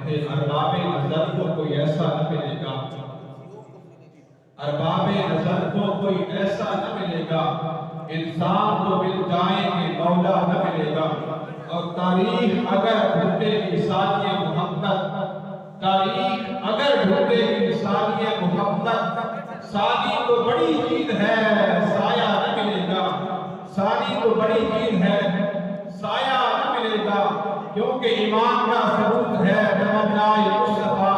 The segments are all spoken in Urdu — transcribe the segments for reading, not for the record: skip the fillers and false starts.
کہ ارباب نظر کو کوئی ایسا نہ ملے گا، ارباب نظر کو کوئی ایسا نہ ملے گا، انسان تو مل جائیں گے مولا نہ ملے گا۔ اور تاریخ اگر ڈھونڈے مثالی محمد، تاریخ اگر ڈھونڈے مثالی محمد، ثانی تو بڑی چیز ہے سایہ نہ ملے گا، ثانی تو بڑی چیز ہے سایہ نہ ملے گا، کیونکہ ایمان کا ثبوت ہے نمائے مصطفیٰ،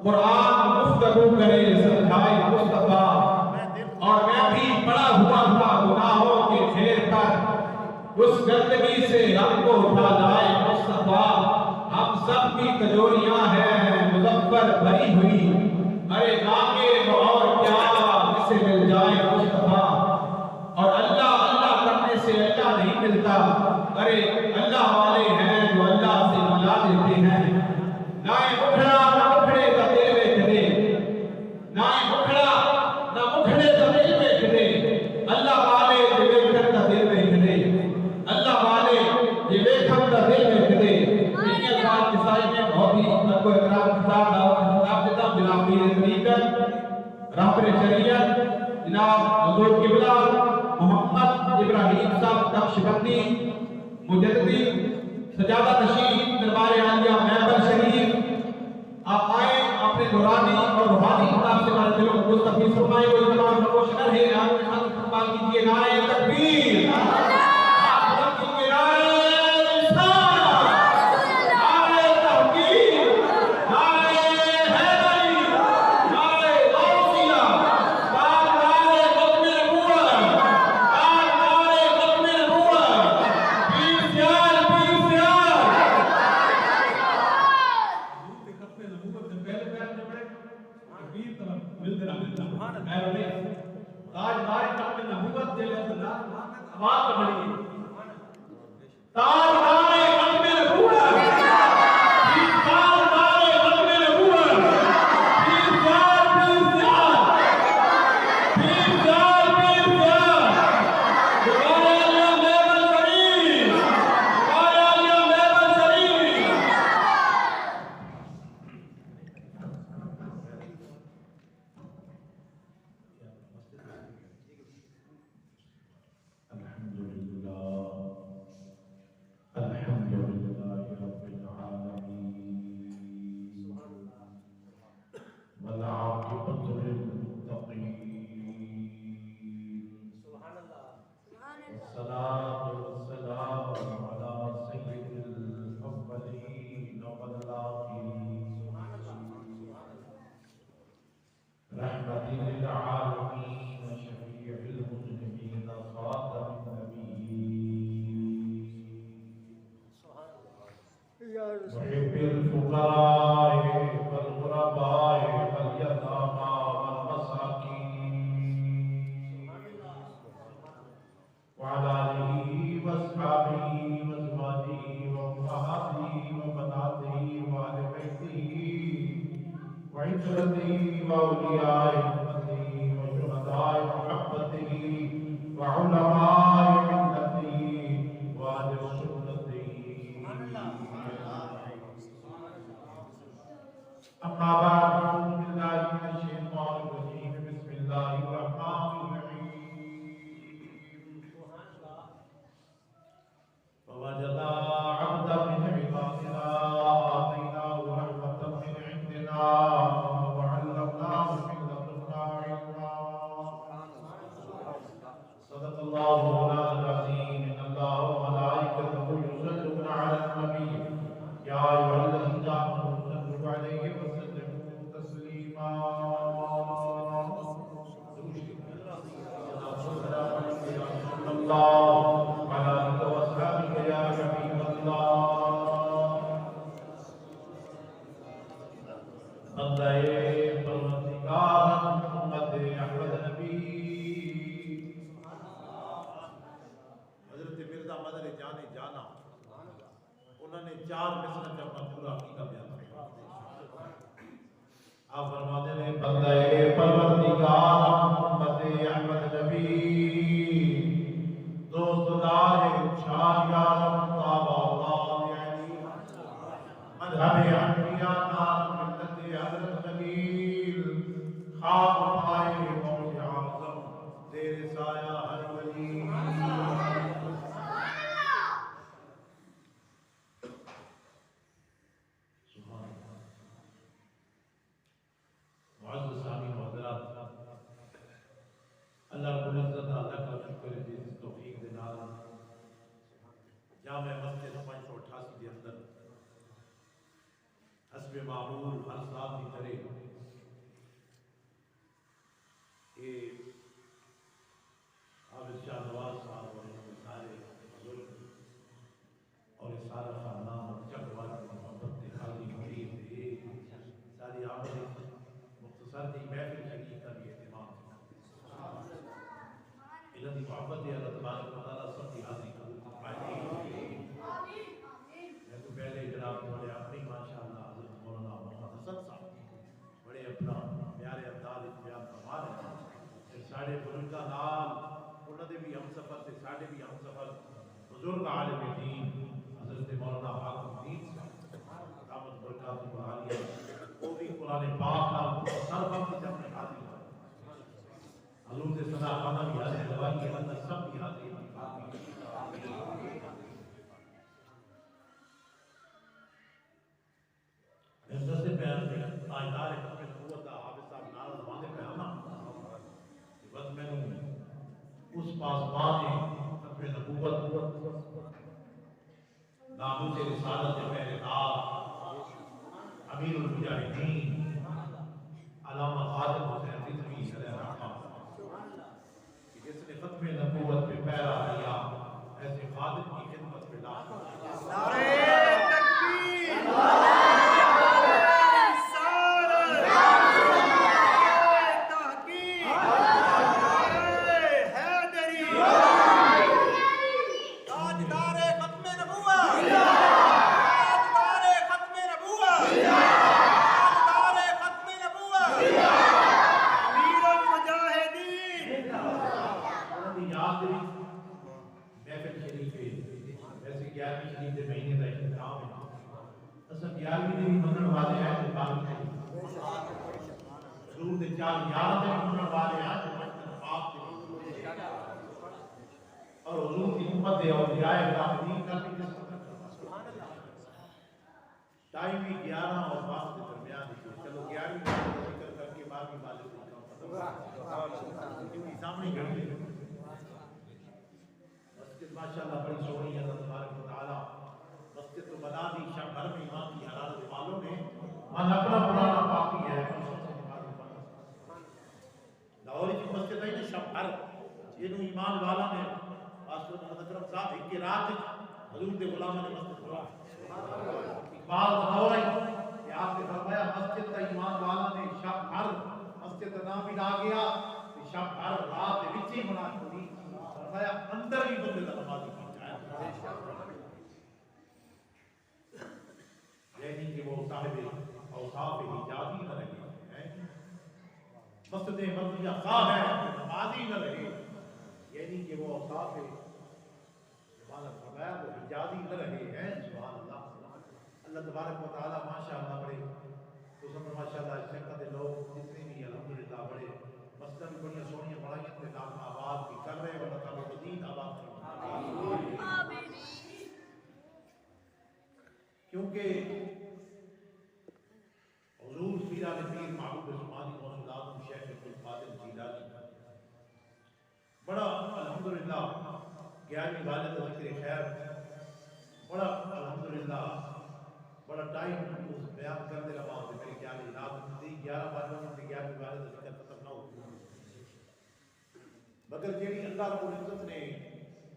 قرآن گفتگو کرے سمجھائے مصطفیٰ۔ اور میں بھی پڑا ہوا تھا گناہوں کے ڈھیر پر، اس گندگی سے ہم کو اٹھا لائے مصطفیٰ۔ ہم سب کی تجوریاں ہیں مظفر بھری ہوئی، ارے آگے وہ اور کیا جسے مل جائے مصطفیٰ۔ اور اللہ اللہ کرنے سے اللہ نہیں ملتا، ارے اللہ والے ہیں جو اللہ سے ملا دیتے ہیں۔ نہ مکھڑا نہ مکھڑے کا دل میں کھڑے، نہ مکھڑا نہ مکھڑے کا دل میں کھڑے، اللہ والے جو ویکھن کا دل میں کھڑے، اللہ والے یہ ویکھن کا دل میں کھڑے۔ ان کے ساتھ کسائی میں بہت ہی کو اکرام کے ساتھ دعوت دیتا ہوں جناب پیر طریقت راہبر شریعت جناب حضور قبلہ محمد ابراہیم صاحب نقشبندی مجددی سجادہ نشین دربار عالیہ محبل شریف، آپ آئیں اپنے نورانی اور روحانی کتاب سے ہمارے دلوں کو مستفیض فرمائے۔ کوئی تمام فرموش کر ہے آپ کے ساتھ استقبال کیجیے نعرہ تکبیر، انبیاء نال ملت حضرت خلیل خواب پائے غوث اعظم زیر سایہ ہر ولی معزز سامعین و حضرات، اللہ رب العزت اللہ کا شکر ہے جس توفیق دے نال جامع مسجد 588 کے اندر حسب معمول ہر سال کی طرح یہ حافظ شاہ نواز صاحب اور ان کے سارے بزرگ اور یہ سارا خاندان اور جگ والی محبت کے حاضری مریض یہ ساری آمد مختصر کی محفل شریف کا بھی اہتمام علم کی محبت ہے اللہ تبارک و تعالیٰ سب کی حاضری قبول فرمائے. میں تو پہلے جناب بڑے اپنی ماشاءاللہ حضرت مولانا محمد حسن صاحب بڑے اپنا پیارے انداز بیان فرما رہے ہیں. سارے بزرگاں نال انہوں نے بھی ہم سفر سے سارے بھی ہم سفر بزرگ عالم دین حضرت مولانا حاکم دین صاحب رحمت برکات و عالیہ وہ بھی قرآن پاک نال سر وقت جب میں حاضر ہوں حضور سے صدا خانہ بھی حاضر دوائی کے اندر سب بھی حاضر احساس بیان میں آئیدار اپنے قوت کا حافظ صاحب نال زمانے پہ آنا کہ بس میں نے اس پاسبان اپنے نبوت ناموس رسالت پہرےدار امیر المجاہدین علامہ خادم حسین رضوی علیہ الرحمہ جس نے ختم نبوت پہ پہرا لیا ایسے خادم کی خدمت پہ نعرہ تکبیر اور حضور کی امت ہے اور جائے رابطین کا بھی ٹائم بھی 11 اور 12 کے درمیان چلو 11 کا ذکر کر کے بعد بھی بات سامنے گھڑی ہے مسجد ماشاءاللہ بڑی سونی ہے اللہ تبارک و تعالی مسجد تو بنا دی شب بھر میں ایمان کی حرارت والوں نے من اپنا پرانا باقی ہے لاہور کی مسجد ہے شب بھر جنہوں ایمان والا نے اکرم صاحب ایک کی رات حضور کے غلاموں نے مسجد بنا اقبال بناؤ رہی کہ آپ نے فرمایا مسجد کا ایمان والا نے شب بھر مسجد کا نام بھی لا گیا کہ شب بھر رات وچی بنا چھوڑی فرمایا اندر بھی بندے کا نمازی پہنچایا یعنی کہ وہ صاحب اوصاف حجازی نہ رہے ہیں مسجد مرضیہ خواہ ہے نمازی نہ رہے یعنی کہ وہ اوصاف فرمایا وہ حجازی نہ رہے ہیں سبحان اللہ اللہ تبارک و تعالی ماشاءاللہ بڑے تو سب ماشاءاللہ اس جگہ دے لوگ جتنے بھی الحمدللہ بڑے مسجد میں بڑی سونی پڑھائیں تے نام آباد بھی کر رہے اللہ تعالی مزید آباد کرے آمین کیونکہ حضور پیر علی پیر محبوب زمانی غوث اعظم شیخ عبد القادر جیلانی بڑا الحمدللہ 11ویں والد ذکر خیر بڑا الحمدللہ بڑا ٹائم اس بیان کرنے لگا کہ میری 11ویں رات تھی 11 والدوں سے 11ویں والد ذکر ختم نہ ہو مگر جیڑی اللہ رب العزت نے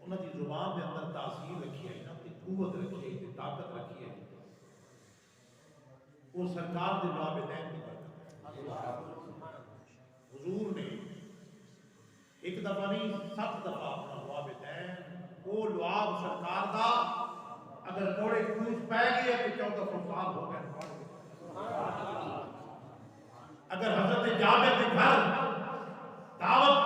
انہاں دی زبان دے اندر تاثیر رکھی ہے انہاں دی قوت رکھی ہے طاقت رکھی ہے وہ سرکار دے والدین کی برکت حضور نے ایک دفعہ نہیں 7 دفعہ اپنا والدین وہ لعاب سرکار دا اگر کوڑے کوچ پہ گئے تو 1400 سال ہو گئے اگر حضرت جابر کے گھر دعوت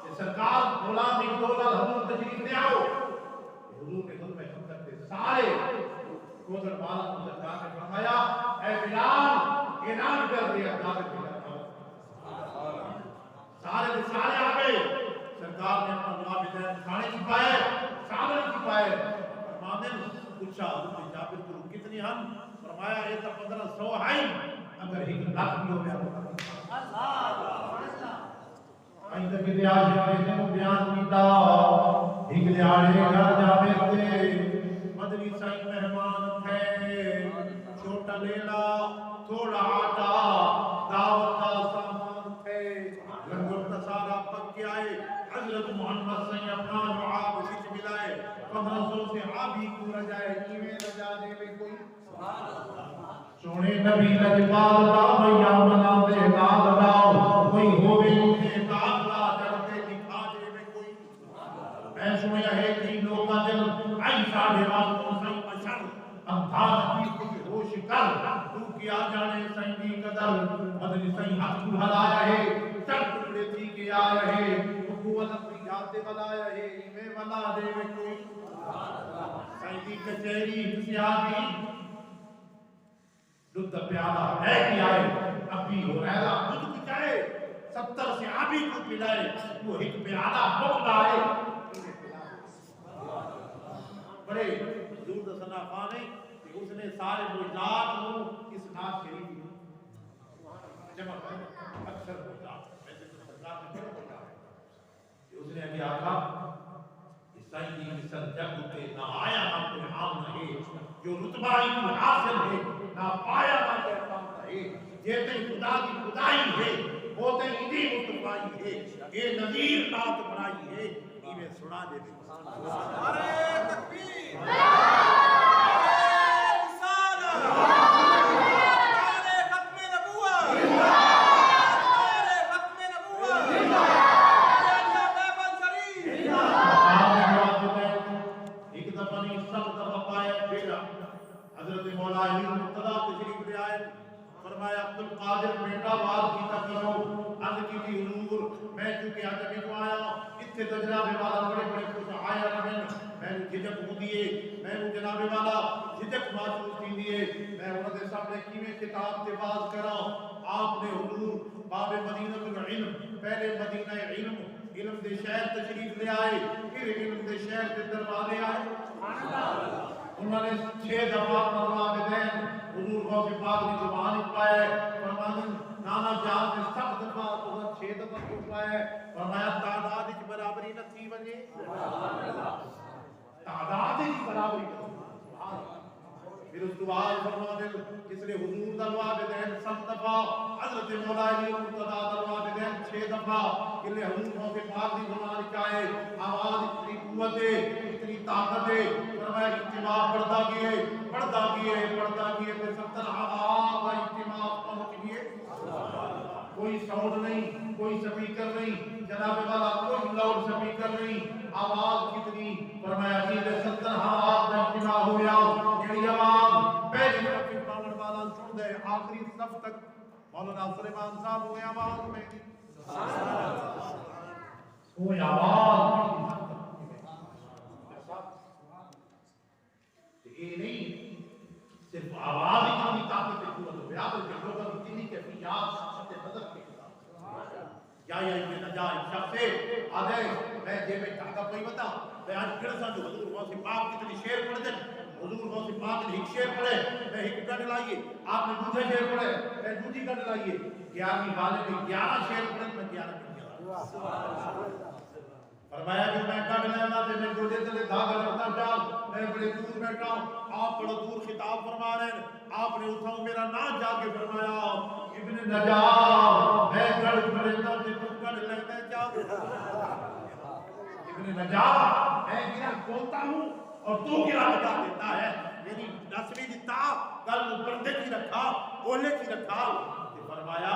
کہ سرکار غلام اقبال حضور تشریف لے آؤ حضور کے خود میں خدمت کے سارے روزن والا کو سرکار نے فرمایا اے بلال اعلان کر دیا سارے کے سارے آ گئے سرکار نے اپنا دعا بجائے کھانے چھپائے سامنے چھپائے فرمانے پوچھا حضرت جابر کو کتنی ہم فرمایا یہ تو 1500 ہیں اگر ایک لاکھ بھی ہو گیا آئی تک دیا جائے بیان کیتا ایک دیاڑے گھر جابر تھے مدنی سائی مہمان تھے چھوٹا لیلا تھوڑا آٹا دعوت کا سامان تھے لنگر تسارا پک کے آئے حضرت محمد صلی اپنا دعا بسیچ ملائے 1500 سے آبی کو رجائے کیویں رجا دے میں کوئی سونے نبی لجپال دا بھیا بنا دے داد داؤ کوئی ہوئے انہیں داخلہ جڑتے دکھا دے میں کوئی میں سنیا ہے کہ لوگا دل آئی ساڑھے بازوں سائی مشر انداز کی کچھ ہوش کر تو کیا جانے سنگی قدر مدنی سنگی حق کو ہلایا ہے چل ٹکڑے تھی کے آیا ہے حکومت اپنی جاتے بلایا ہے میں بلا دے میں کوئی سنگی کچھری کسی آگی دودھ پیالہ ہے کی آئے ابھی ہو رہا دودھ پچائے 70 سے آبی کو پلائے وہ ایک پیالہ بخت آئے بڑے حضور دسنا خانے کہ اس نے سارے موجزات کو اس ناز شریف جمع کر اکثر موجزات ویسے تو سرکار میں بڑے موجزات ہے کہ اس نے ابھی آقا عیسائی کی مثل جب ہوتے نہ آیا نہ کوئی حال نہ ہے جو رتبہ کو حاصل ہے نہ پایا نہ کہتا ہے یہ تے خدا کی خدائی ہے وہ تے ایدی مصطفائی ہے یہ نظیر نات بنائی ہے میں سنا دے دے نعرہ تکبیر فرمایا عبدالقادر بیٹا بات کی کرو عرض کی تھی حضور میں چونکہ آج کو آیا اتنے تجربے والا بڑے بڑے خوش آیا رہن میں نے جھجک ہو دیے میں نے جناب والا جھجک محسوس کی دیے میں انہوں نے سامنے کیویں کتاب سے باز کرا آپ نے حضور باب مدینہ العلم پہلے مدینہ علم دے شہر تشریف لے آئے پھر علم دے شہر دے دروازے آئے انہوں نے 6 دفعہ مروا بدین حضور غوث پاک کی زبان پائے فرمایا نانا جان نے 7 دفعہ تو 6 دفعہ کیوں پائے فرمایا تعداد کی برابری نہ تھی وجے تعداد کی برابری پھر اس بعد فرما دے جس نے حضور دلوا بدین 7 دفعہ حضرت مولا علی مرتضی دلوا بدین 6 دفعہ کہ لے حضور غوث پاک کی زبان چاہے آواز اتنی قوت ہے اتنی طاقت ہے فرمایا اجتماع پڑھتا کیے پھر 70 آواز اجتماع پہنچ گئے کوئی ساؤنڈ نہیں کوئی سپیکر نہیں جناب والا کوئی لاؤڈ سپیکر نہیں آواز کتنی فرمایا کہ 70 آواز کا اجتماع ہو گیا یہ آواز پہلی صف پاون والا سن دے آخری صف تک مولانا سلیمان صاحب ہوئے آواز میں کوئی آواز یہ نہیں صرف آواز ہی کمی طاقت سے قوت ہو گیا بلکہ لوگوں کی دلی کے فیاض شخص نظر کے خلاف یا یہ نجائز شخص سے آدھے میں جے میں طاقت کوئی بتا میں آج پھر سا جو حضور غوث پاک کتنی شعر پڑھ دیں حضور غوث پاک نے ایک شعر پڑھے میں ایک گھڑ لائیے آپ نے دوسرے شعر پڑھے میں دوسری گھڑ لائیے 11ویں والے نے 11 شعر پڑھے میں 11 پڑھ فرمایا کہ میں کٹ لینا تے میں گوڑے تلے دھاگا رکھتا چاہ میں بڑے دور بیٹھا ہوں آپ بڑا دور خطاب فرما رہے ہیں آپ نے اٹھاؤں میرا نام جا کے فرمایا ابن نجار میں گھڑ پڑھتا تے تو گھڑ لیتے چاہ ابن نجار میں گرا بولتا ہوں اور تو گرا لگا دیتا ہے میری نسلی دیتا کل پردے کی رکھا اولے کی رکھا فرمایا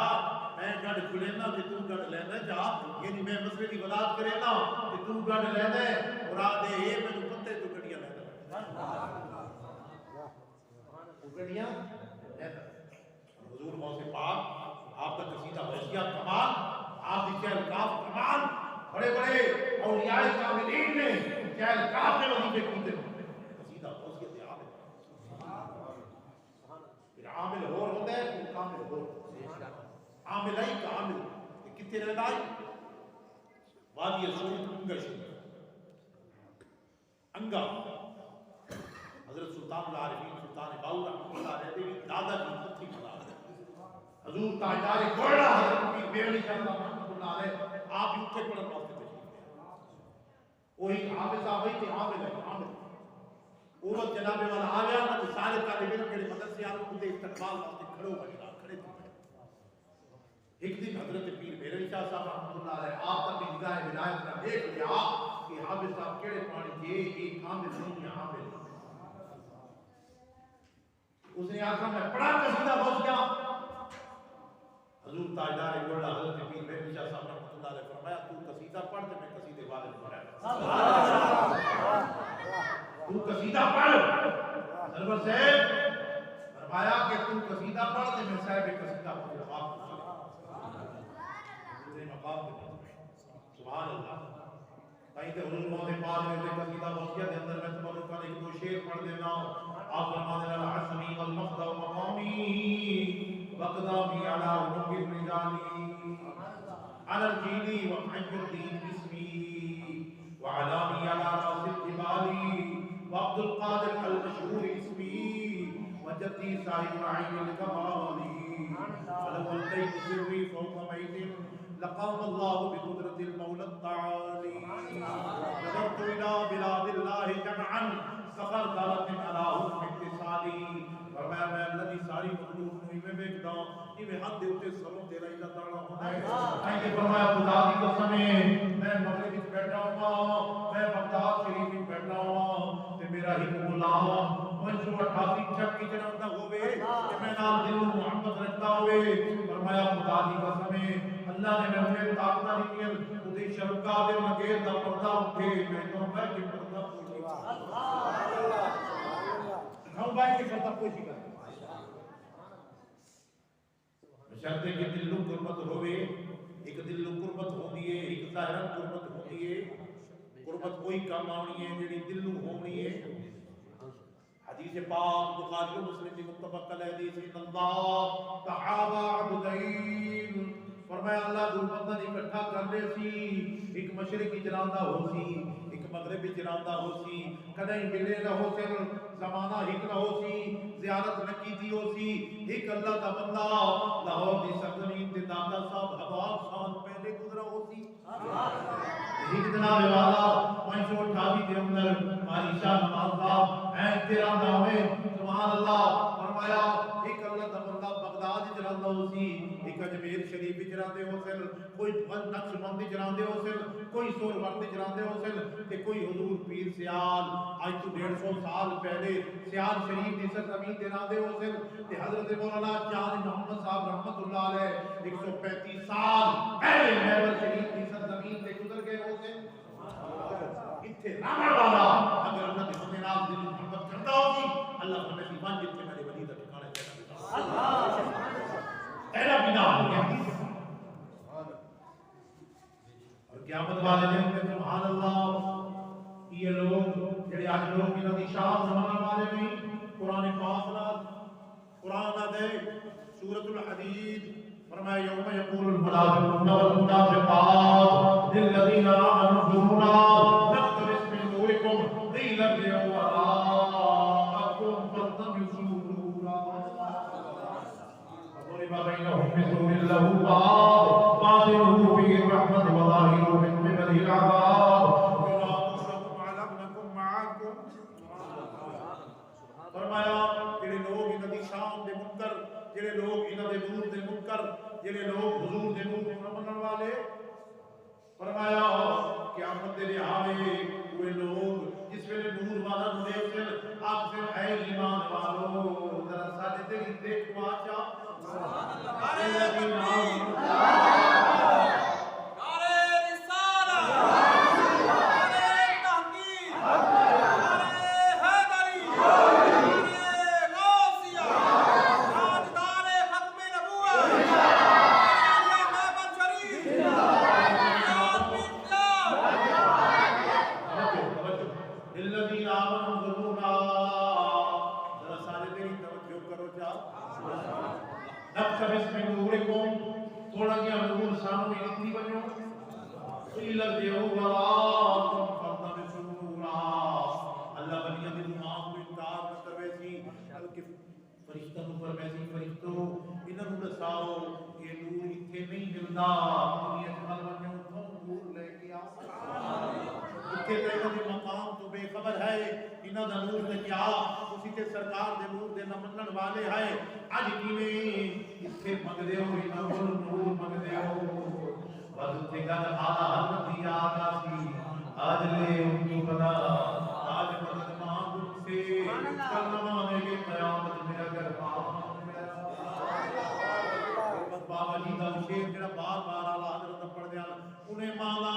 میں گڑ کھلینا کہ تو گڑ لینا جا یعنی میں مسئلے کی ولاد کرینا کہ تو گڑ لینا مراد ہے میں تو پتے تو گڑیاں لینا گڑیاں لینا حضور غوث پاک آپ کا قصیدہ وحشیہ کمال آپ کی چہل کاف کمال بڑے بڑے اولیاء کاملین نے چہل کاف نے وظیفے کیتے قصیدہ وحشیہ آپ ہے پھر عامل ہو عامل ہو عامل ہی کا عامل کتنے رہتا ہے وادی سعود انگا حضرت سلطان العارفین سلطان باؤ رحمۃ اللہ علیہ بھی دادا کی پتھی بنا حضور تاجدار گوڑا حضرت پیر میرعلی شاہ رحمۃ اللہ علیہ آپ یوکے پڑھن واسطے تشریف لے وہی حافظ صاحب ہی تھے حافظ ہے حافظ وہ جناب والا آ گیا نہ سارے طالب علم کے مدرسے والوں کو استقبال واسطے کھڑو بنا کھڑے تھے ایک دن حضرت پیر میرعلی شاہ صاحب رحمۃ اللہ علیہ آپ تک نگاہ ولایت کا دیکھ لیا کہ حافظ صاحب کیڑے پانی یہ ایک حافظ نہیں ہے حافظ اس نے آخر میں پڑھا قصیدہ پہنچ گیا حضور تاجدار گوڑا حضرت پیر میرعلی شاہ صاحب رحمۃ اللہ علیہ فرمایا تو قصیدہ پڑھ تے میں قصیدے والے پڑھا تو قصیدہ پڑھ سرور صاحب فرمایا کہ تو قصیدہ پڑھ تے میں صاحب قصیدہ پڑھ جواب دے مقام پہ سبحان اللہ کہیں تے حضور موت پاک نے قصیدہ وصیت کے اندر میں تمہارے کا ایک دو شعر پڑھ دینا ہوں آپ فرمانے والا حسنی والمقدہ ومقامی وقدامی علی عنق الرجالی على الجيل وحج الدين باسمي وعلامي على راس الجبال وعبد القادر المشهور اسمي وجدي صاحب عين الكمال ولو القيت سري فوق ميت لقام الله بقدرة المولى التعالي نظرت إلى بلاد الله جمعا سفر دارت على حكم اتصالي فرمایا میں اللہ دی ساری مخلوق نو میں دیکھدا ایویں ہاتھ دے اوتے سروں تیرا ہی تعالی ہوندا ہے کہ فرمایا خدا دی قسم میں مغرب وچ بیٹھا ہوا میں بغداد شریف وچ بیٹھا ہوا تے میرا ہی غلام 588 چک کی جناب ہوے کہ میں نام دل محمد رکھتا ہوے فرمایا خدا دی قسم اللہ نے میں طاقت دی کہ اودی شرکا دے مگیر دا پردہ اٹھے میں تو میں کہ پردہ کوئی ہم بھائی کے پردہ کوئی نہیں کرتا شرط ہے کہ دل نو قربت ہوے ایک دل نو قربت ہوندی ہے ایک ظاہرا قربت ہوندی ہے قربت کوئی کام آنی ہے جڑی دل نو ہونی ہے حدیث پاک بخاری و مسلم کی متفق علیہ حدیث ان اللہ تحابا عبدین فرمایا اللہ دو بندہ اکٹھا کر دے سی ایک مشرقی جراندا ہو سی ایک مغربی جراندا ہو سی کدی ملے نہ ہو سی زمانہ ایک نہ ہو سی زیارت نہ کیتی ہو سی ایک اللہ دا بندہ لاہور دی سرزمین تے داتا صاحب ہزار سال پہلے گزرا ہو سی ایک جناب والا 528 کے اندر ماری شاہ نماز صاحب اے تیرا نام ہے سبحان اللہ فرمایا ایک اللہ دا بندہ بغداد وچ رہندا ہو سی ایک اجمیر شریف وچ رہندے ہو سن کوئی نقش بند وچ رہندے ہو سن کوئی سور ورد وچ رہندے ہو سن تے کوئی حضور پیر سیال اج تو 150 سال پہلے سیال شریف دی سرزمین تے رہندے ہو سن تے حضرت مولانا چاند محمد صاحب رحمت اللہ علیہ 135 سال پہلے محور شریف دی سرزمین تے گزر گئے ہو سن اتھے رہن والا اگر اللہ دے بندے نال دل محبت کرتا ہوگی اللہ ہمیں ایمان جتنے میرے ولی دا ٹھکانا چاہتا تیرا بنا ہو گیا اور قیامت والے دن میں سبحان اللہ یہ لوگ جڑے آج لوگ انہاں دی شان زمانہ والے بھی قرآن پاک نال قرآن دے سورۃ الحدید فرمایا یوم یقول المنافقون والمنافقات للذین آمنوا انظرونا نقتبس من نورکم قیل ارجعوا وراءکم فالتمسوا نورا فضرب بینہم بسور له باب باطنه فیہ الرحمة وظاہرہ من قبلہ العذاب یراؤونکم علمنکم معکم فرمایا جڑے لوگ انہاں دی شان دے منکر جڑے لوگ انہاں دے نور دے منکر جڑے لوگ حضور دے نور نو منن والے فرمایا قیامت دے آوے وہ لوگ جس ویلے نور والا نو دیکھن آپ سے اے ایمان والو ذرا ساڈے تے دیکھو آجا سبحان اللہ وَيَقْتَبِسْ مِنْ نُورِكُمْ تھوڑا جہا نور سامنے اتنی بنو الَّذِيُ وَرَاكُمْ فَالْتَمِسُوا نُورًا اللہ بنیاں دی دماغ کو انکار نہ کرے سی بلکہ فرشتہ نو پر ویسی فرشتو انہاں نو دساؤ یہ نور ایتھے نہیں ملدا دنیا وچ مل ونجو تو نور لے کے آؤ ایتھے تے انہاں دے مقام تو بے خبر ہے انہاں دا نور تے کیا اسی تے سرکار دے نور دے نہ منن والے ہے اج کیویں ایتھے منگدے ہو انہاں کول نور منگدے ہو بس تے گل اعلی حضرت دی یاد آسی آج لے ان کی پتہ آج مدد مانگ ان سے کل زمانے کی قیامت میں اگر بابا جی کا شیر جڑا بار بار اعلی حضرت پڑھ دیا انہیں مانا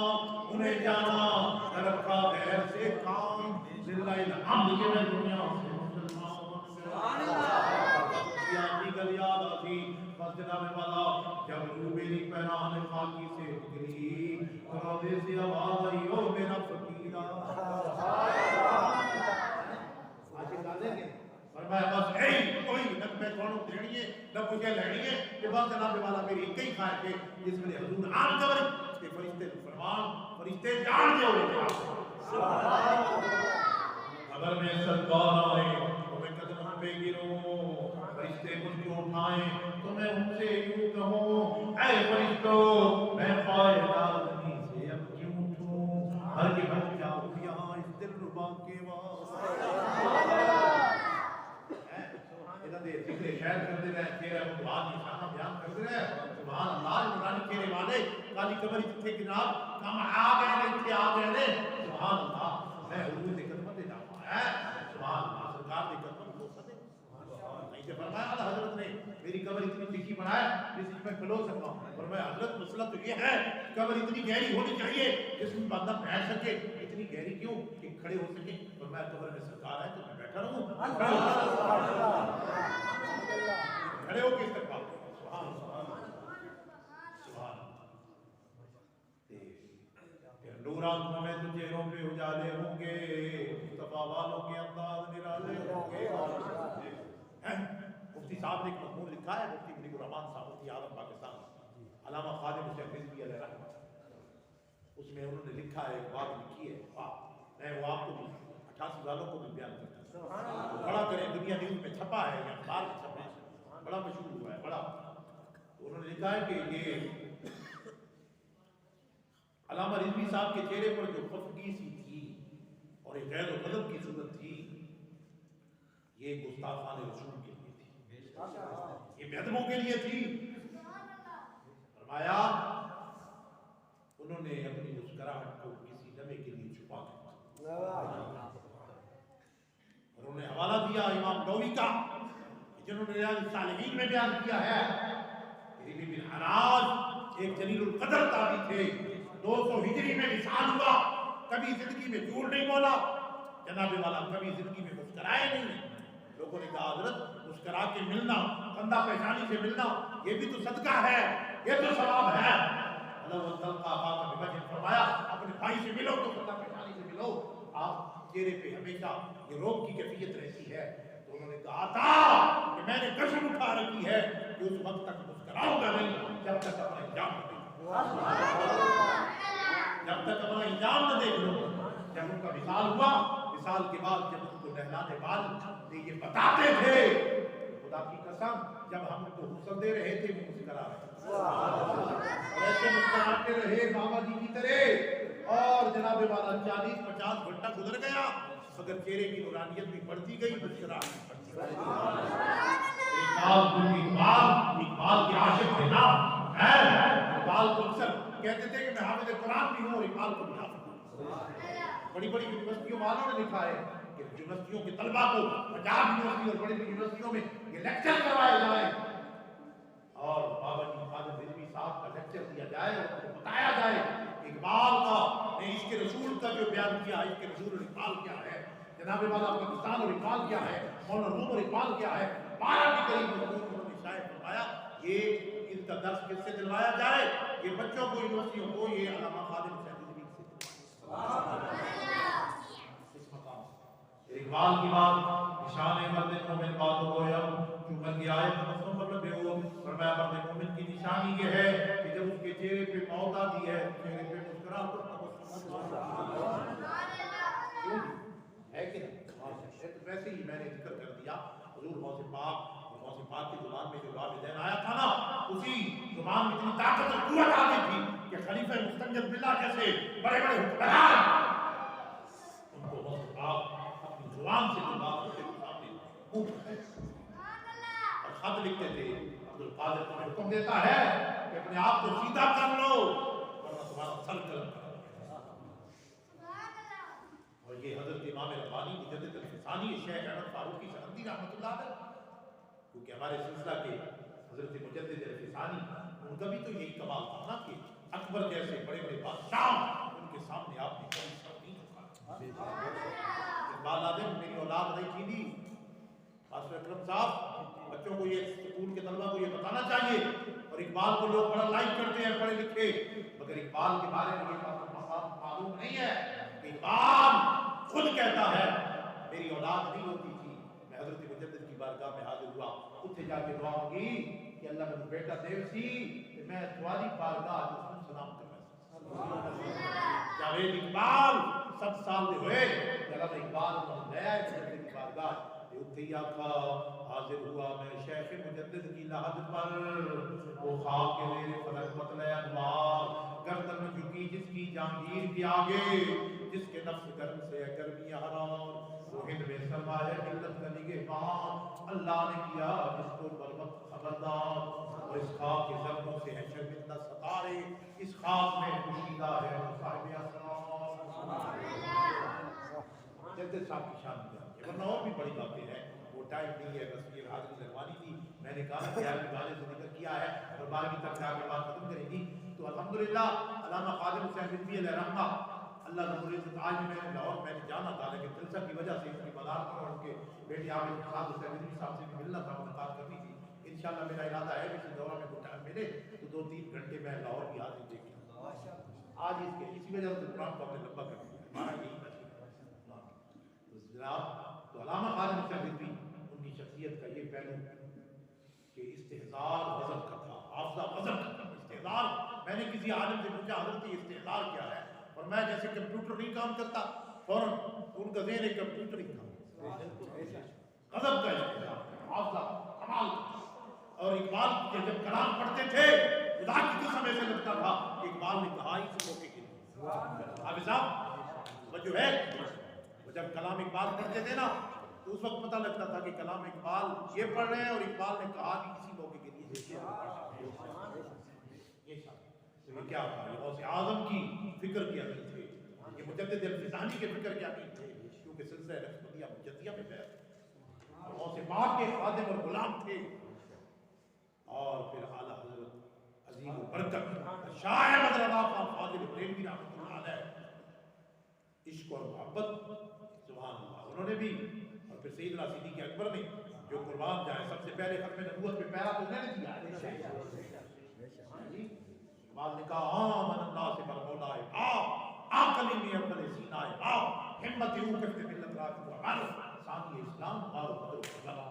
انہیں جانا رکھا غیر سے کام للہ الحمد کے میں دنیا سے مسلمان کی گل یاد آتی بس جناب والا جب رو میری پیران خاکی سے گری روزے سے آواز آئی او میرا فقیرہ فرمایا بس اے کوئی نہ میں تھانوں دینی ہے نہ کچھ لینی ہے کہ بس جناب والا میری ایک ہی خواہش ہے جس میں حضور عام قبر کہ فرشتے فرمان فرشتے جان دے ہوئے اگر میں سرکار آئے تو میں قدموں پہ گروں فرشتے مجھ کو اٹھائیں تو میں ان سے یوں کہوں اے فرشتو میں فائدہ نہیں سے اب کیوں اٹھوں ہر کے بن جاؤ یہاں اس دل ربا کے ذکر شہر کرتے رہے تیرے مقبال نشانہ بیان کرتے رہے سبحان اللہ عمرانی کہنے والے کالی قبر تھے جناب کم آ گئے نے تھے آ گئے نے سبحان اللہ میں حضور کے قدمت دے جاؤں ہے سبحان اللہ سرکار کے قدمت کو سدے نہیں کہ فرمایا اللہ حضرت نے میری قبر اتنی تکھی بنائے جس میں کھلو سکتا ہوں فرمایا حضرت مسئلہ تو یہ ہے قبر اتنی گہری ہونی چاہیے جس میں بندہ بیٹھ سکے اتنی گہری کیوں کہ کھڑے ہو سکے فرمایا قبر میں سرکار ہے تو میں بیٹھا رہوں کھڑے ہو کے استقبال سبحان سبحان پھر نور آنکھوں میں تو چہروں پہ اجالے ہوں گے مصطفیٰ والوں کے انداز نرالے ہوں گے مفتی صاحب نے ایک مضمون لکھا ہے مفتی منیب الرحمان صاحب مفتی اعظم پاکستان علامہ خادم حسین رضوی علیہ رحمۃ اس میں انہوں نے لکھا ہے ایک بات لکھی ہے میں وہ آپ کو 88 والوں کو بھی بیان کرتا ہوں بڑا کریں دنیا نیوز میں چھپا ہے یا اخبار میں چھپا ہے بڑا مشہور ہوا ہے بڑا تو انہوں نے لکھا ہے کہ یہ علامہ رضوی صاحب کے چہرے پر جو خفگی سی تھی اور ایک غیر و غضب کی صورت تھی یہ گستاخان رسول کے لیے تھی یہ بے ادبوں کے لیے تھی فرمایا انہوں نے اپنی مسکراہٹ کو کسی لمحے کے لیے چھپا دیا انہوں نے حوالہ دیا امام نووی کا جنہوں نے ریاض الصالحین میں بیان کیا ہے ربیع بن حراج ایک جلیل القدر تابعی تھے 200 ہجری میں وصال ہوا کبھی زندگی میں جھوٹ نہیں بولا جناب والا کبھی زندگی میں مسکرائے نہیں لوگوں نے کہا حضرت مسکرا کے ملنا خندہ پیشانی سے ملنا یہ بھی تو صدقہ ہے یہ تو ثواب ہے اللہ تعالیٰ نے فرمایا اپنے بھائی سے ملو تو خندہ پیشانی سے ملو آپ چہرے پہ ہمیشہ یہ روگ کی کیفیت رہتی ہے تو انہوں نے کہا تھا کہ میں نے قسم اٹھا رکھی ہے کہ اس وقت تک مسکراؤں گا نہیں جب تک اپنا انجام نہ دیکھ جب تک اپنا انجام نہ دیکھ لو جب ان کا وصال ہوا وصال کے بعد جب ان کو نہلانے والے یہ بتاتے تھے خدا کی قسم جب ہم ان کو حوصلہ دے رہے تھے وہ مسکرا رہے ایسے مسکراتے رہے بابا جی کی طرح اور جناب والا 40-50 گھنٹہ گزر گیا مگر چہرے کی نورانیت بھی بڑھتی گئی مسکراہٹ بڑھتی گئی اقبال کے عاشق تھے نا اقبال کو اکثر کہتے تھے کہ میں حافظ قرآن بھی ہوں اور اقبال کو بھی حافظ ہوں بڑی بڑی یونیورسٹیوں والوں نے لکھا ہے کہ یونیورسٹیوں کے طلباء کو پنجاب یونیورسٹی اور بڑی بڑی یونیورسٹیوں میں یہ لیکچر کروائے جائیں اور بابا جی خادم رضوی صاحب کا لیکچر دیا جائے اور ان کو بتایا جائے اقبال کا نے عشق رسول کا جو بیان کیا عشق رسول اور اقبال کیا ہے جناب والا پاکستان اور اقبال کیا ہے مولانا روم اور اقبال کیا ہے 12 کے قریب انہوں نے شاید فرمایا یہ ان کا درس کس سے دلوایا جائے یہ بچوں کو یونیورسٹیوں کو یہ علامہ خادم حسین رضوی سے اس مقام اقبال کی بات نشان مرد مومن باتوں کو یا چوبن کی آیت مصنوع مطلب ہے وہ فرمایا ہے کہ ویسے ہی میں نے ذکر کر دیا حضور غوث پاک کی زبان میں جو والدین آیا تھا نا اسی زبان میں اتنی طاقت اور قوت آ گئی تھی کہ خلیفہ مستنجد باللہ جیسے بڑے بڑے حکمران ان کو غوث پاک اپنی زبان سے جو بات کرتے تھے سامنے اور خط لکھتے تھے عبد القادر تمہیں حکم دیتا ہے کہ اپنے آپ کو سیدھا کر لو ورنہ تمہارا سر قلم کر اور یہ حضرت امام ربانی مجدد الفسانی شیخ احمد فاروقی سندی رحمۃ اللہ علیہ کیونکہ ہمارے سلسلہ کے حضرت مجدد الفسانی ان کا بھی تو یہی کمال تھا نا کہ اکبر جیسے بڑے بڑے بادشاہ ان کے سامنے آپ نے کوئی سر نہیں جھکا اقبال آدم میری اولاد نہیں تھی دی ماسٹر اکرم صاحب بچوں کو یہ اسکول کے طلبہ کو یہ بتانا چاہیے اور اقبال کو لوگ بڑا لائک کرتے ہیں پڑھے لکھے مگر اقبال کے بارے میں یہ معلوم نہیں ہے کہ اقبال خود کہتا ہے میری اولاد نہیں ہوتی تھی میں حضرت مجدد کی بارگاہ میں حاضر ہوا اتنے جا کے دعا مانگی کہ اللہ کا بیٹا دیو سی کہ میں تمہاری بارگاہ سلام کرنا جاوید اقبال 7 سال دے ہوئے جب اقبال گیا ہے مجدد کی بارگاہ اتھی آقا حاضر ہوا میں شیخ مجدد کی لحد پر وہ خواب کے میرے فلک مطلع انوار گردن جھکی جس کی جہانگیر کے آگے جس کے نفس گرم سے ہے گرمی حرام وہ ہند میں سرمایہ ملت کا نگہبان اللہ نے کیا جس کو بروقت خبردار اور اس خواب کے ضربوں سے ہے شرمندہ ستارے اس خواب میں پوشیدہ ہے وہ صاحب اسرار جدد صاحب کی شان میں ورنہ اور بھی بڑی باتیں ہیں وہ ٹائم نہیں ہے بس یہ حاضری لگوانی تھی میں نے کہا کہ آپ گانے سے ذکر کیا ہے اور 12ویں تک جا کے بات ختم کریں گی تو الحمدللہ علامہ قادر حسین رضوی علیہ رحمہ اللہ رب العزت آج میں لاہور میں نے جانا تھا لیکن جلسہ کی وجہ سے اس کی مدار پر ان کے بیٹے عامر صاحب حسین رضوی صاحب سے بھی ملنا تھا ملاقات کرنی تھی انشاءاللہ میرا ارادہ ہے کہ اس دورہ میں کوئی ٹائم ملے تو 2-3 گھنٹے میں لاہور کی حاضری دیکھ لوں آج اس کے اسی وجہ سے پروگرام کو ہم نے لمبا کر دیا ہمارا یہی جناب تو علامہ قادر حسین رضوی ان کی شخصیت کا یہ پہلو کہ استحضار غضب کا تھا حافظہ غضب کا تھا استحضار میں نے کسی عالم سے پوچھا حضرت استحضار کیا ہے اور میں جیسے کمپیوٹر نہیں کام کرتا فوراً ان کا ذہن ایک کمپیوٹر ہی تھا غضب کا استحضار حافظہ کمال اور اقبال کے جب کلام پڑھتے تھے خدا کی قسم ایسے لگتا تھا کہ اقبال نے کہا اس موقع کے لیے حافظ صاحب وہ جو ہے جب کلام اقبال پڑھتے تھے نا تو اس وقت پتہ لگتا تھا کہ کلام اقبال یہ پڑھ رہے ہیں اور اقبال نے کہا بھی کسی موقع کے لیے یہ کیا تھا یہ غوث اعظم کی فکر کے امین تھے یہ مجدد الفسانی کے فکر کے امین تھے کیونکہ سلسلہ نقشبندیہ مجددیہ میں بیعت اور غوث پاک کے خادم اور غلام تھے اور پھر اعلیٰ حضرت عظیم برکت شاہ احمد رضا خان فاضل بریلوی رحمۃ اللہ علیہ عشق اور محبت سبحان اللہ انہوں نے بھی اور پھر سیدنا صدیق اکبر نے جو قربان جائے سب سے پہلے ختم نبوت میں پہلا تو انہوں نے دیا اقبال نے کہا آمن اللہ سے برمولا ہے آقلی میں اقبل سینہ ہے ہمت یوں کرتے ملت راک و عمر ثانی اسلام اور بدر و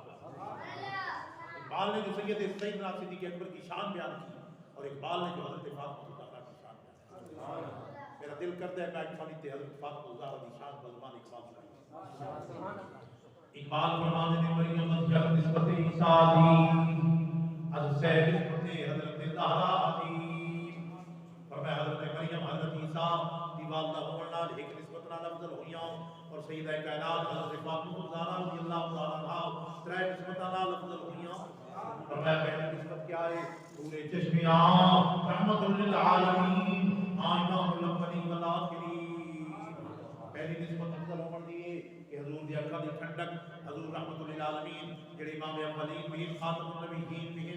اقبال نے جو سیدنا صدیق اکبر کی شان بیان کی اور اقبال نے جو حضرت فاطمہ الزہرا کی شان بیان کی میرا دل کرتا ہے میں خالی تے حضرت فاطمہ الزہرا کی شان بزمان اقبال اقبال فرماتے ہیں مریم مذہب نسبت عیسیٰ دی از سید نسبت حضرت زہرا دی فرمایا حضرت مریم حضرت عیسیٰ دی والدہ ہونا ایک نسبت نہ افضل ہویاں اور سیدہ کائنات حضرت فاطمہ الزہرا رضی اللہ تعالی عنہا ترے نسبت نہ افضل ہویاں فرمایا پہلی نسبت کیا ہے پورے چشمیاں رحمت للعالمین آئینہ الاولین والآخرین پہلی نسبت افضل عمر دیئے کہ حضور دی اکھا دی ٹھنڈک حضور رحمت للعالمین جڑے امام اولین بھی خاتم النبیین بھی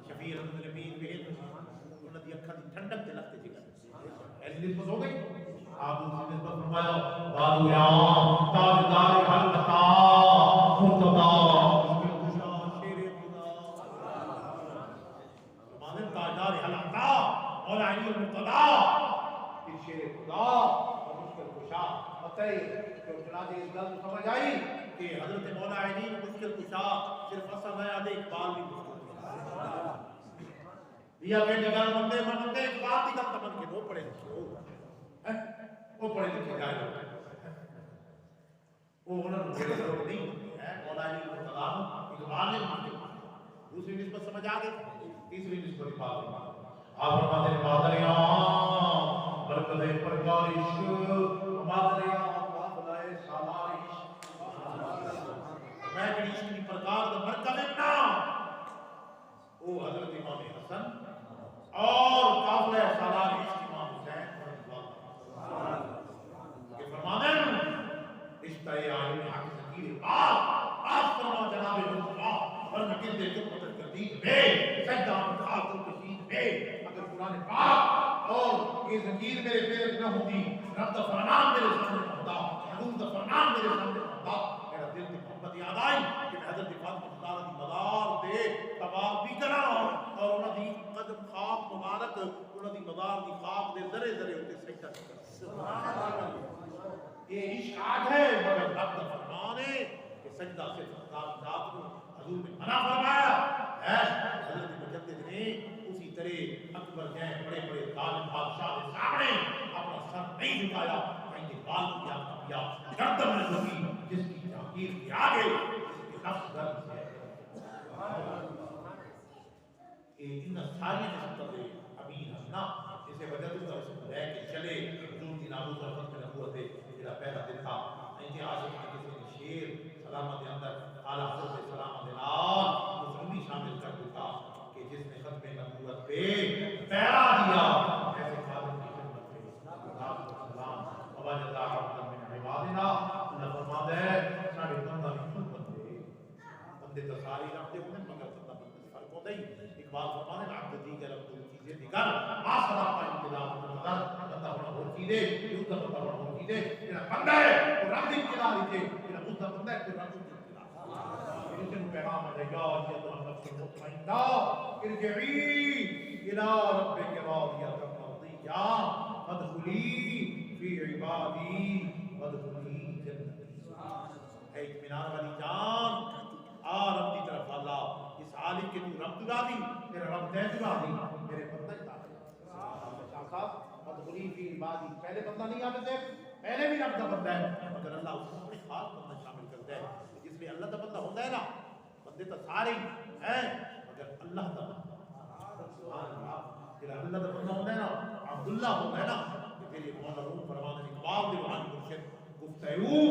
شفیع النبیین بھی انہاں دی اکھا دی ٹھنڈک تے لگتے جگہ ایسی نسبت ہو گئی آپ دوسری نسبت فرمایا والو یا تاجدار حلقہ مرتضی تاجدار حلقہ اور علی المرتضی پھر شیر خدا اور مشکل کشا بتائیے کہ چنانچہ اس گل کو سمجھ آئی کہ حضرت مولا علی مشکل کشا صرف اصل ہے آدھے اقبال بھی مشکل کشا یہ اپنے جگہ بندے اقبال کی گل تمن کے دو پڑے پڑھے لکھے جائے لوگ وہ انہوں نے میرے لوگ نہیں ہے مولانا مرتضی اقبال نے دوسری نسبت سمجھ آ گئی تیسری نسبت بات آپ فرماتے ہیں مادریاں برکت پرکارش مادریاں قافلہ سالارش میں کڑیش کی پرکار دا برکت اتنا وہ حضرت امام حسن اور قافلہ سالارش امام حسین کہ فرماتے ہیں رشتہ آئین حق ذکیر آپ فرما جناب مصطفیٰ ورنہ کندے جو قدر تردید میں سجدہ متحاکم کشید میں اگر قرآن پاک اور یہ ذکیر میرے پیرے نہ ہوتی رب دا فرمان میرے سامنے ہوتا حضور دا فرمان میرے سامنے ہوتا میرا دل کی محبت یاد آئی کہ میں حضرت فاطمہ تعالیٰ دی مدار دے تباہ بھی کرا اور انہاں دی قدم خاک مبارک انہاں دی مدار دی خاک دے ذرے ذرے ہوتے سجدہ کرا سبحان اللہ یہ عشق آگ ہے مگر رب دا فرمان ہے کہ سجدہ سے فتاب ذات کو حضور نے منع فرمایا ہے حضرت مجدد نے اسی طرح اکبر جائیں بڑے بڑے ظالم بادشاہ کے سامنے اپنا سر نہیں جھکایا کہیں کہ بال کیا کیا گردن میں لگی جس کی تحقیر کے آگے جس کے نفس درد ہے ان ساری نسبت امین ہسنا اسے وجہ تو رسول ہے کہ چلے حضور کی ناموس رحمت میں نبوت ہے میرا پہلا دن تھا نہیں کہ عاشق کی کسی نے شیر سلامت اندر اعلیٰ حضرت سلامت نال مسلمی شامل کر دیتا کہ جس نے ختم نبوت پہ پیرا دیا ایسے خادم کی خدمت پہ سلام وبا جزا رحمت من عبادنا اللہ فرماتا ہے ساڑھے بندہ بھی کیوں بندے تو ساری رکھتے ہوتے ہیں مگر بندہ بندے فرق ہوتا ہی اقبال فرمانے عبد دیگر اب دو چیزیں دیگر آسرا کا انتظام مقدر بندہ بڑا ہو چیزیں یوں کا بندہ بڑا ہو چیزیں میرا بندہ ہے وہ رب دی ابتدا لیجئے میرا بندہ بندہ ہے کوئی رب دی ابتدا لیجئے پیغام ہے یا ایتها النفس المطمئنہ ارجعی الى ربک راضیۃ مرضیہ فادخلی فی عبادی وادخلی جنتی اے اطمینان والی جان آ رب دی طرف اللہ اس عالم کے تو رب دلا دی میرا رب دے دلا دی میرے بندہ ہی تھا شاہ صاحب مدخلی فی عبادی پہلے بندہ نہیں آتے تھے پہلے بھی رب دا بندہ ہے مگر اللہ اس کو اپنے خاص بندہ شامل کرتا ہے جس میں اللہ دا بندہ ہوتا ہے نا بندے تو سارے ہی ہیں مگر اللہ دا بندہ سبحان اللہ پھر اللہ دا بندہ ہوتا ہے نا عبداللہ ہوتا ہے نا کہ پھر یہ مولا روم فرمان اقبال دے روحانی مرشد گفتگو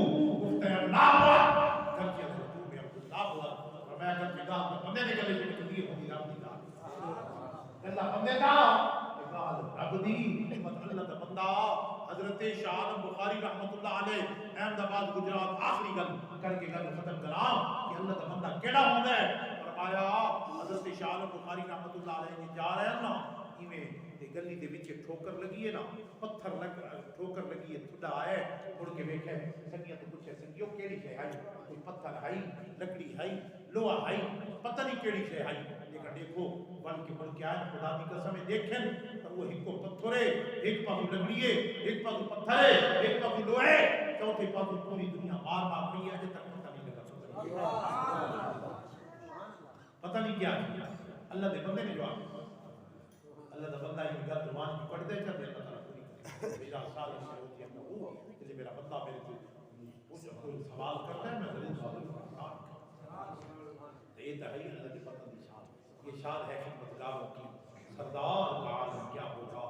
اللہ ہوا گرچہ حضور میں عبداللہ ہوا اور میں اگر نگاہ میں بندے نے گلے سے نکلی ہوگی رب دی ذات اللہ بندے کا اقبال رب دی حکمت اللہ دا بندہ حضرت شاہ عالم بخاری رحمت اللہ علیہ احمد آباد گجرات آخری گل کر کے گل ختم کرام کہ اللہ دا بندہ کیڑا ہوتا ہے فرمایا حضرت شاہ عالم بخاری رحمت اللہ علیہ نے جا رہے ہیں نا ایویں گلی دے وچ ٹھوکر لگی ہے نا پتھر لگ ٹھوکر لگی ہے تھوڑا ہے مڑ کے ویکھے سنگیاں تو پوچھے سنگیو کیڑی شے ہے کوئی پتھر ہے لکڑی ہے لوہا ہے پتہ نہیں کیڑی شے ہے لیکن دیکھو بن کے مڑ کے آئے خدا دی قسم دیکھن تو وہ ایک پتھر ہے ایک پاسو لکڑی ہے ایک پاسو پتھر ہے ایک پاسو لوہا ہے چوتھے پاسو پوری دنیا مار مار پئی ہے تک پتہ نہیں لگا پتہ نہیں کیا کیا اللہ دے بندے نے جواب اللہ دا بندہ یہ گل زبان کی پڑھ دے چل اللہ تعالیٰ پوری کرے میرا سال اس سے ہوتی ہے وہ کہ میرا بندہ میرے کو کوئی سوال کرتا ہے میں ضرور سوال کرتا ہوں یہ تو ہے اللہ کی بندہ دی شان یہ شان ہے خدمتگاروں کی سردار کا عالم کیا ہوگا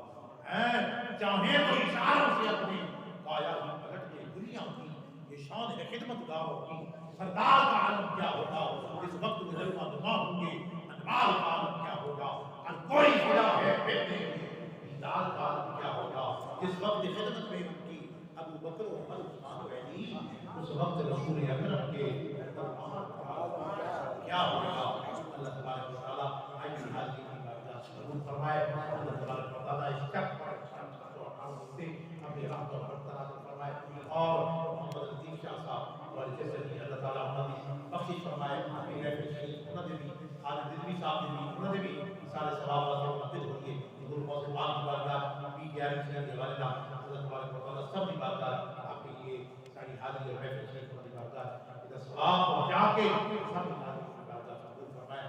چاہے تو اشاروں سے اپنی کایا ہی پلٹ دے دنیا کی یہ شان ہے خدمتگاروں کی سردار کا عالم کیا ہوگا اس وقت میں ظلمہ دماغ ہوں گے انوار کا عالم کیا ہوگا اور کوئی خدا ہے بیٹے دیدار کا عالم کیا ہوگا جس وقت خدمت میں ان کی ابو بکر و عمر عثمان و علی اس وقت رسول اکرم کے کیا ہوگا اللہ تبارک و تعالیٰ آئیے حاضری کی بارگاہ قبول فرمائے اللہ تبارک و تعالیٰ اس شک پر ہمیں رحمت و برکات فرمائے اور محمد لطیف شاہ صاحب اور جیسے کہ اللہ تعالیٰ انہوں نے بخشش فرمائے ہمیں رہتے شہید انہوں نے بھی عالم دلوی صاحب نے بھی انہوں نے بھی سارے ثواب سے مدد ہوئی ہے حضور موضوع پاک کی بارگاہ پی گیارہ سے کے والدہ اللہ تبارک و تعالیٰ سب کی بارگاہ آپ کے لیے ساری حاضری اور رہتے شہید کی بارگاہ ادھر ثواب پہنچا کے سب کی بارگاہ قبول فرمائے